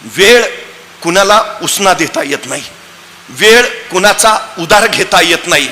वेळ कुणाला उसना देता येत नाही, वेळ कुणाचा उधार घेता येत नाही,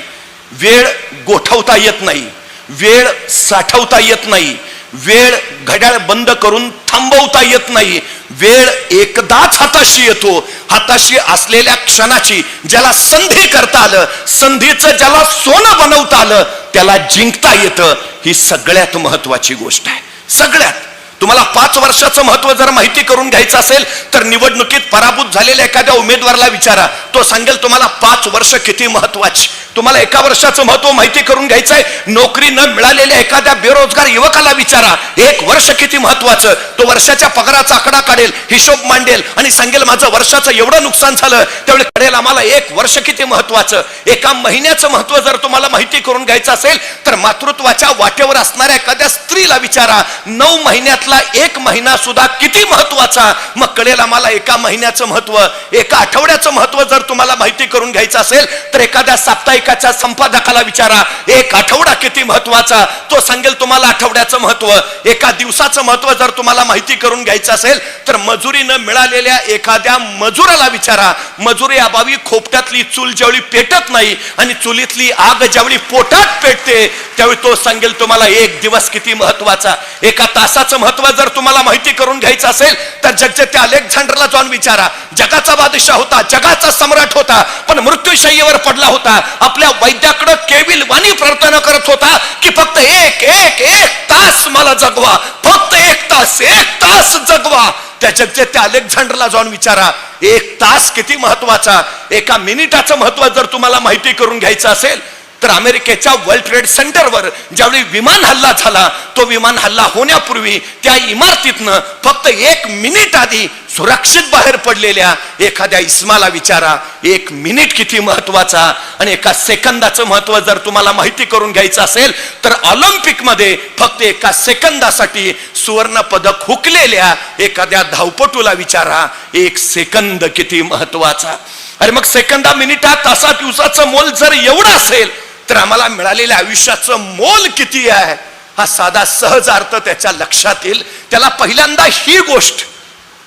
वेळ गोठवता येत नाही, वेळ साठवता येत नाही, वेळ घड्याळ बंद करून थांबवता येत नाही. वेळ एकदाच हाताशी येतो. हाताशी असलेल्या क्षणाची ज्याला संधी करता आलं, संधीचं ज्याला सोनं बनवता आलं, त्याला जिंकता येतं. ही सगळ्यात महत्वाची गोष्ट आहे. सगळ्यात. तुम्हाला 5 वर्षाचं महत्व जर माहिती करून घ्यायचं असेल तर निवडणुकीत पराभूत झालेल्या एखाद्या उमेदवाराला विचारा, तो सांगेल तुम्हाला 5 वर्ष किती महत्वाची. तुम्हाला 1 वर्षाचं महत्व माहिती करून घ्यायचं आहे, नोकरी न मिळालेल्या एखाद्या बेरोजगार युवकाला विचारा 1 वर्ष किती महत्वाचं. तो वर्षाच्या पगाराचा आकडा काढेल, हिशोब मांडेल आणि सांगेल माझं वर्षाचं एवढं नुकसान झालं, त्यावेळी कळेल आम्हाला 1 वर्ष किती महत्वाचं. 1 महिन्याचं महत्व जर तुम्हाला माहिती करून घ्यायचं असेल तर मातृत्वाच्या वाटेवर असणाऱ्या एखाद्या स्त्रीला विचारा 9 महिन्यातला 1 महिना सुद्धा किती महत्वाचा. मग कळेल आम्हाला 1 महिन्याचं महत्व. 1 आठवड्याचं महत्व जर तुम्हाला माहिती करून घ्यायचं असेल तर एखाद्या साप्ताहिकाच्या संपादकाला विचारा 1 आठवडा किती महत्वाचा. तो सांगेल तुम्हाला आठवड्याचं महत्व. 1 दिवसाचं महत्व जर तुम्हाला माहिती करून घ्यायचं असेल तर मजुरी न मिळालेल्या एखाद्या मजुराला विचारा. मजुरी अभावी खोपट्यातली चूल ज्यावेळी पेटत नाही आणि चुलीतली आग ज्यावेळी पोटात पेटते त्यावेळी तो सांगेल तुम्हाला 1 दिवस किती महत्वाचा. 1 तासाचं महत्व जर तुम्हाला माहिती करून घ्यायचं असेल तर जगच्या अलेक्झांडरला जाऊन विचारा. जगाचा बादशाह होता, जगाचा सम्राट होता, पण मृत्यूशय्येवर पडला होता. आपल्या वैद्याकडे केविलवाणी प्रार्थना करत होता की फक्त एक तास मला जगवा, फक्त 1 तास जगवा. त्या जगच्या अलेक्झांडरला जाऊन विचारा 1 तास किती महत्वाचा. 1 मिनिटाचं महत्व जर तुम्हाला माहिती करून घ्यायचं असेल तर अमेरिकेच्या वर्ल्ड ट्रेड सेंटरवर ज्यावेळी विमान हल्ला झाला, तो विमान हल्ला होण्यापूर्वी त्या इमारतीतनं फक्त 1 मिनिट आधी सुरक्षित बाहेर पडलेल्या एखाद्या इस्माला विचारा 1 मिनिट किती महत्वाचा. आणि 1 सेकंदाचं महत्व जर तुम्हाला माहिती करून घ्यायचं असेल तर ऑलिम्पिक मध्ये फक्त 1 सेकंदासाठी सुवर्ण पदक हुकलेल्या एखाद्या धावपटूला विचारा 1 सेकंद किती महत्वाचा. अरे मग सेकंदा, मिनिटा, तासा, दिवसाचं मोल जर एवढं असेल तर आम्हाला मिळालेल्या आयुष्याचं मोल किती आहे हा साधा सहज अर्थ त्याच्या लक्षात येईल. त्याला पहिल्यांदा ही गोष्ट,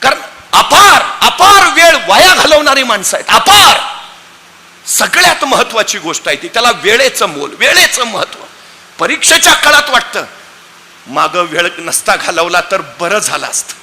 कारण अपार वेळ वाया घालवणारी माणसं आहेत. अपार सगळ्यात महत्वाची गोष्ट आहे ती, त्याला वेळेचं मोल, वेळेचं महत्व. परीक्षेच्या काळात वाटतं मागं वेळ नसता घालवला तर बरं झालं असतं.